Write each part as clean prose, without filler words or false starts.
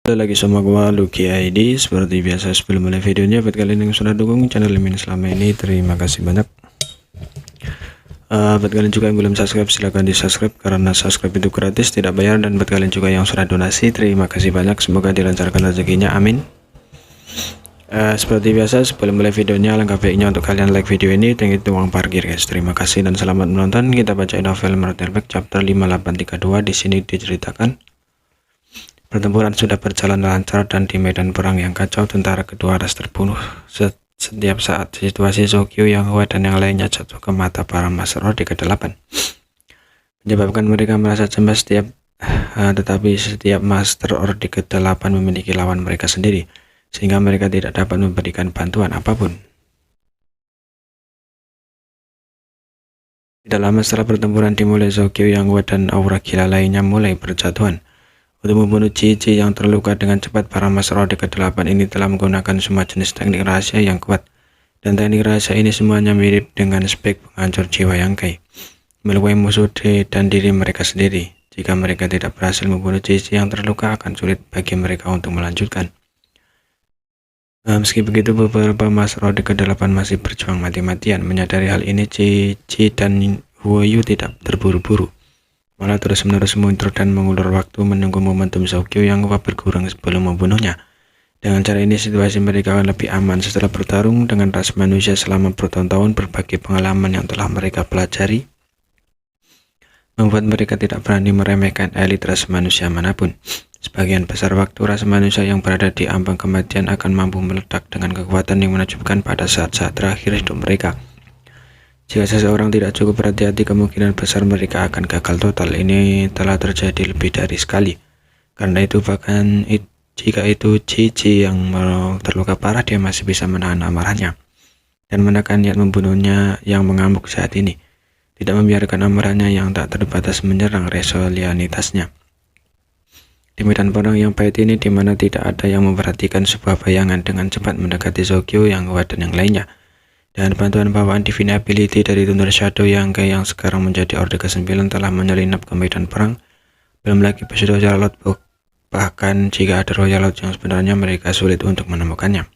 Halo lagi sama gua Lucky ID. Seperti biasa sebelum mulai videonya, buat kalian yang sudah dukung channel ini selama ini, terima kasih banyak. Buat kalian juga yang belum subscribe, silahkan di subscribe karena subscribe itu gratis, tidak bayar. Dan buat kalian juga yang sudah donasi, terima kasih banyak, semoga dilancarkan rezekinya, amin. Seperti biasa sebelum mulai videonya, langkah baiknya untuk kalian like video ini dan itu uang parkir guys. Terima kasih dan selamat menonton. Kita baca novel Murderback chapter 5832. Di sini diceritakan pertempuran sudah berjalan lancar dan di medan perang yang kacau, tentara kedua ras terbunuh setiap saat. Situasi Sokyo yang kuat dan yang lainnya jatuh ke mata para Master Orde ke-8, menyebabkan mereka merasa cemas tetapi setiap Master Orde ke-8 memiliki lawan mereka sendiri, sehingga mereka tidak dapat memberikan bantuan apapun. Tidak lama setelah pertempuran dimulai, Sokyo yang kuat dan aura gila lainnya mulai berjatuhan. Untuk membunuh Cici yang terluka dengan cepat, para Master Orde ke-8 ini telah menggunakan semua jenis teknik rahasia yang kuat. Dan teknik rahasia ini semuanya mirip dengan spek penghancur jiwa yang Kai, melukai musuh dan diri mereka sendiri. Jika mereka tidak berhasil membunuh Cici yang terluka, akan sulit bagi mereka untuk melanjutkan. Meski begitu, beberapa Master Orde ke-8 masih berjuang mati-matian. Menyadari hal ini, Cici dan Huoyu tidak terburu-buru, malah terus-menerus muncul dan mengulur waktu menunggu momentum Sokyo yang kuat berkurang sebelum membunuhnya. Dengan cara ini, situasi mereka akan lebih aman. Setelah bertarung dengan ras manusia selama bertahun-tahun, berbagai pengalaman yang telah mereka pelajari membuat mereka tidak berani meremehkan elit ras manusia manapun. Sebagian besar waktu, ras manusia yang berada di ambang kematian akan mampu meledak dengan kekuatan yang menakjubkan pada saat-saat terakhir hidup mereka. Jika seseorang tidak cukup berhati-hati, kemungkinan besar mereka akan gagal total. Ini telah terjadi lebih dari sekali. Karena itu, bahkan jika itu Cici yang terluka parah, dia masih bisa menahan amarahnya dan menekan niat membunuhnya yang mengamuk saat ini, tidak membiarkan amarahnya yang tak terbatas menyerang resolianitasnya. Di medan perang yang pahit ini, di mana tidak ada yang memperhatikan, sebuah bayangan dengan cepat mendekati Sokyo yang kuat dan yang lainnya. Dan bantuan bawaan Divine Ability dari Thunder Shadow yang sekarang menjadi Orde ke-9 telah menyelinap ke medan perang. Belum lagi Pseudo Royal, bahkan jika ada Royal yang sebenarnya, mereka sulit untuk menemukannya.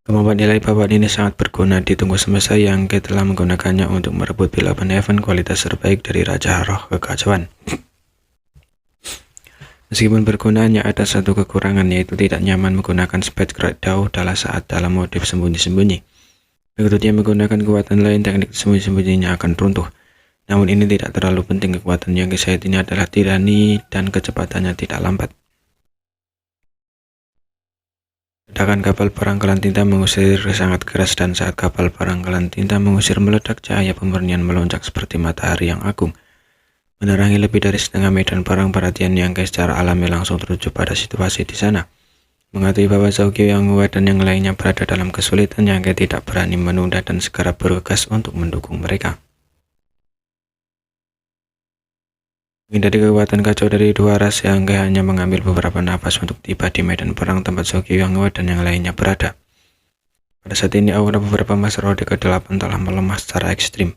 Kemampuan nilai bawaan ini sangat berguna di tunggu semesta yang telah menggunakannya untuk merebut Beloved Heaven, kualitas terbaik dari Raja Roh Kekacauan. Meskipun bergunanya, ada satu kekurangan, yaitu tidak nyaman menggunakan Spade Great Dao dalam mode sembunyi-sembunyi. Begitu dia menggunakan kekuatan lain, teknik sembunyi-sembunyinya akan runtuh. Namun ini tidak terlalu penting. Kekuatan yang saat ini adalah tirani dan kecepatannya tidak lambat. Ledakan kapal perang kelan tinta mengusir sangat keras, dan saat kapal perang kelan tinta mengusir meledak, cahaya pemurnian melonjak seperti matahari yang agung, menerangi lebih dari setengah medan perang. Perhatian yang secara alami langsung tertuju pada situasi di sana. Mengetahui bahwa Sokyo yang kuat dan yang lainnya berada dalam kesulitan, yang tidak berani menunda dan segera bergegas untuk mendukung mereka. Menghindari kekuatan kacau dari dua ras, yang hanya mengambil beberapa nafas untuk tiba di medan perang tempat Sokyo yang kuat dan yang lainnya berada. Pada saat ini, aura beberapa Master Orde ke-8 telah melemah secara ekstrim.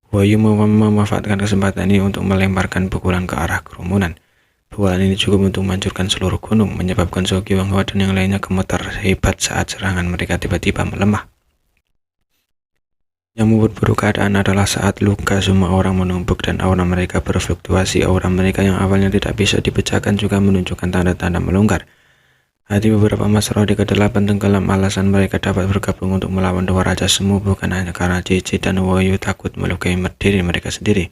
Huoyu memanfaatkan kesempatan ini untuk melemparkan pukulan ke arah kerumunan. Pukulan ini cukup untuk menghancurkan seluruh gunung, menyebabkan Sokyo yang kuat dan yang lainnya gemetar hebat saat serangan mereka tiba-tiba melemah. Yang membuat buruk keadaan adalah saat luka semua orang menumpuk dan aura mereka berfluktuasi. Aura mereka yang awalnya tidak bisa dipecahkan juga menunjukkan tanda-tanda melonggar. Hati beberapa Master Orde ke-8 tenggelam. Alasan mereka dapat bergabung untuk melawan dua raja semu bukan hanya karena Cici dan Huoyu takut melukai diri mereka sendiri,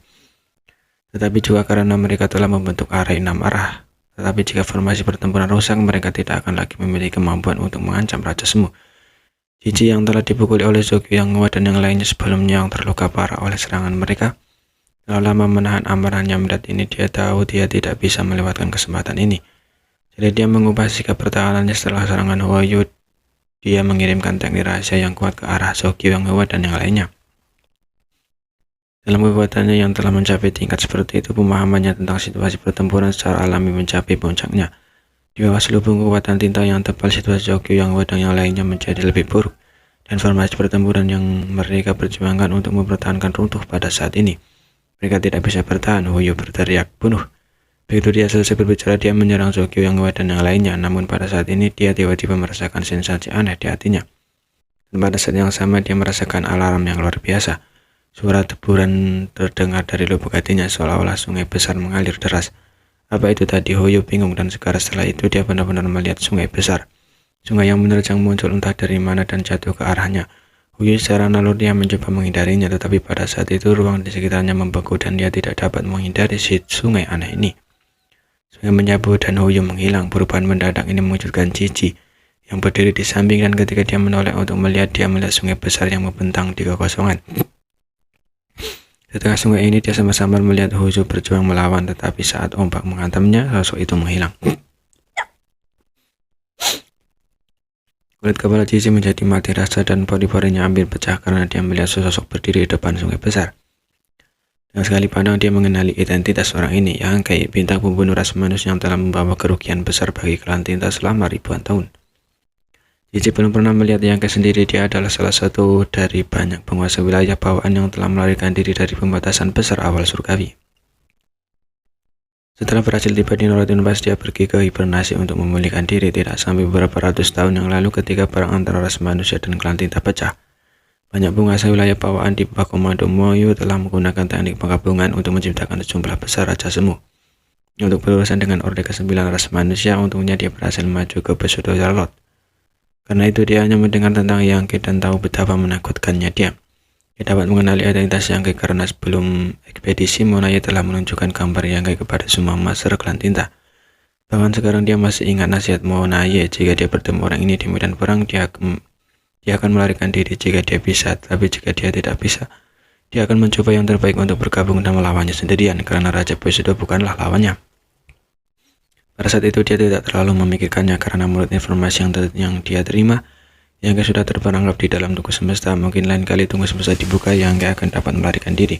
tetapi juga karena mereka telah membentuk arah 6 arah. Tetapi jika formasi pertempuran rusak, mereka tidak akan lagi memiliki kemampuan untuk mengancam Raja Semu. Cici yang telah dipukuli oleh Sokyo yang kuat dan yang lainnya sebelumnya, yang terluka parah oleh serangan mereka, telah lama menahan amarahnya. Melihat ini, dia tahu dia tidak bisa melewatkan kesempatan ini. Jadi dia mengubah sikap pertahanannya. Setelah serangan Huoyu, dia mengirimkan teknik rahasia yang kuat ke arah Sokyo yang kuat dan yang lainnya. Dalam kekuatannya yang telah mencapai tingkat seperti itu, pemahamannya tentang situasi pertempuran secara alami mencapai puncaknya. Di bawah selubung kekuatan tinta yang tebal, situasi Sokyo yang kuat dan yang lainnya menjadi lebih buruk, dan formasi pertempuran yang mereka perjuangkan untuk mempertahankan runtuh pada saat ini. Mereka tidak bisa bertahan. Huoyu berteriak, "Bunuh!" Begitu dia selesai berbicara, dia menyerang Sokyo yang kuat dan yang lainnya. Namun pada saat ini dia tiba-tiba merasakan sensasi aneh di hatinya. Dan pada saat yang sama dia merasakan alarm yang luar biasa. Suara teburan terdengar dari lubuk hatinya seolah-olah sungai besar mengalir deras. Apa itu tadi? Hoyo bingung dan sekarang setelah itu dia benar-benar melihat sungai besar. Sungai yang menerjang muncul entah dari mana dan jatuh ke arahnya. Hoyo secara naluri mencoba menghindarinya, tetapi pada saat itu ruang di sekitarnya membeku dan dia tidak dapat menghindari si sungai aneh ini. Sungai menyapu dan Hoyo menghilang. Perubahan mendadak ini mengejutkan Cici yang berdiri di samping, dan ketika dia menoleh untuk melihat, dia melihat sungai besar yang membentang di kekosongan. Di tengah sungai ini dia sama-sama melihat Hoyo berjuang melawan, tetapi saat ombak menghantamnya, sosok itu menghilang. Kulit kepala Cici menjadi mati rasa dan pori-porinya hampir pecah karena dia melihat sosok berdiri di depan sungai besar. Dengan sekali pandang dia mengenali identitas orang ini, Yangkei, bintang pembunuh ras manusia yang telah membawa kerugian besar bagi klan Tinta selama ribuan tahun. Cici belum pernah melihat Yangkei sendiri. Dia adalah salah satu dari banyak penguasa wilayah bawaan yang telah melarikan diri dari pembatasan besar awal surgawi. Setelah berhasil tiba di Northern Pass, dia pergi ke hibernasi untuk memulihkan diri. Tidak sampai beberapa ratus tahun yang lalu, ketika perang antara ras manusia dan klan Tinta pecah, banyak penguasa wilayah bawaan di bawah komando Moyo telah menggunakan teknik penggabungan untuk menciptakan sejumlah besar raja semu. Untuk berurusan dengan Orde ke-9 ras manusia, untungnya dia berhasil maju ke Besudo Charlotte. Karena itu dia hanya mendengar tentang Yangkei dan tahu betapa menakutkannya dia. Dia dapat mengenali identitas Yangkei karena sebelum ekspedisi, Monaye telah menunjukkan gambar Yangkei kepada semua master klan Tinta. Bahkan sekarang dia masih ingat nasihat Monaye, jika dia bertemu orang ini di medan perang, dia akan melarikan diri jika dia bisa, tapi jika dia tidak bisa, dia akan mencoba yang terbaik untuk bergabung dan melawannya sendirian, karena Raja Besudo bukanlah lawannya. Pada saat itu dia tidak terlalu memikirkannya, karena menurut informasi yang dia terima, Yangkei sudah terperangkap di dalam tunggu semesta. Mungkin lain kali tunggu semesta dibuka, Yangkei akan dapat melarikan diri.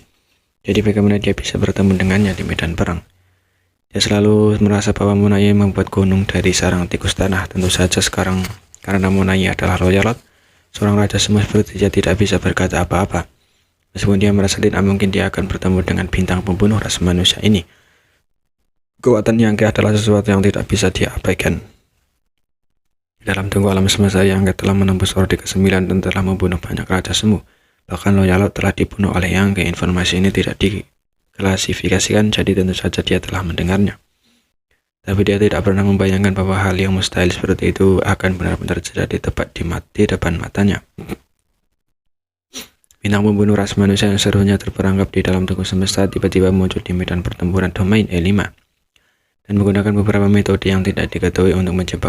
Jadi bagaimana dia bisa bertemu dengannya di medan perang? Dia selalu merasa bahwa Monaye membuat gunung dari sarang tikus tanah. Tentu saja sekarang, karena Monaye adalah Royalot, seorang raja semu seperti dia tidak bisa berkata apa-apa. Meskipun dia merasa tidak mungkin dia akan bertemu dengan bintang pembunuh ras manusia ini. Kekuatan Yangkei adalah sesuatu yang tidak bisa dia abaikan. Dalam tunggu alam semesta, Yangkei telah menembus Orde ke-9 dan telah membunuh banyak raja semu. Bahkan Royalot telah dibunuh oleh Yangkei. Informasi ini tidak diklasifikasikan, jadi tentu saja dia telah mendengarnya. Tapi dia tidak pernah membayangkan bahwa hal yang mustahil seperti itu akan benar-benar terjadi tepat di depan matanya. Bintang pembunuh ras manusia yang seluruhnya terperangkap di dalam tunggu semesta tiba-tiba muncul di medan pertempuran domain E5 dan menggunakan beberapa metode yang tidak diketahui untuk menjebak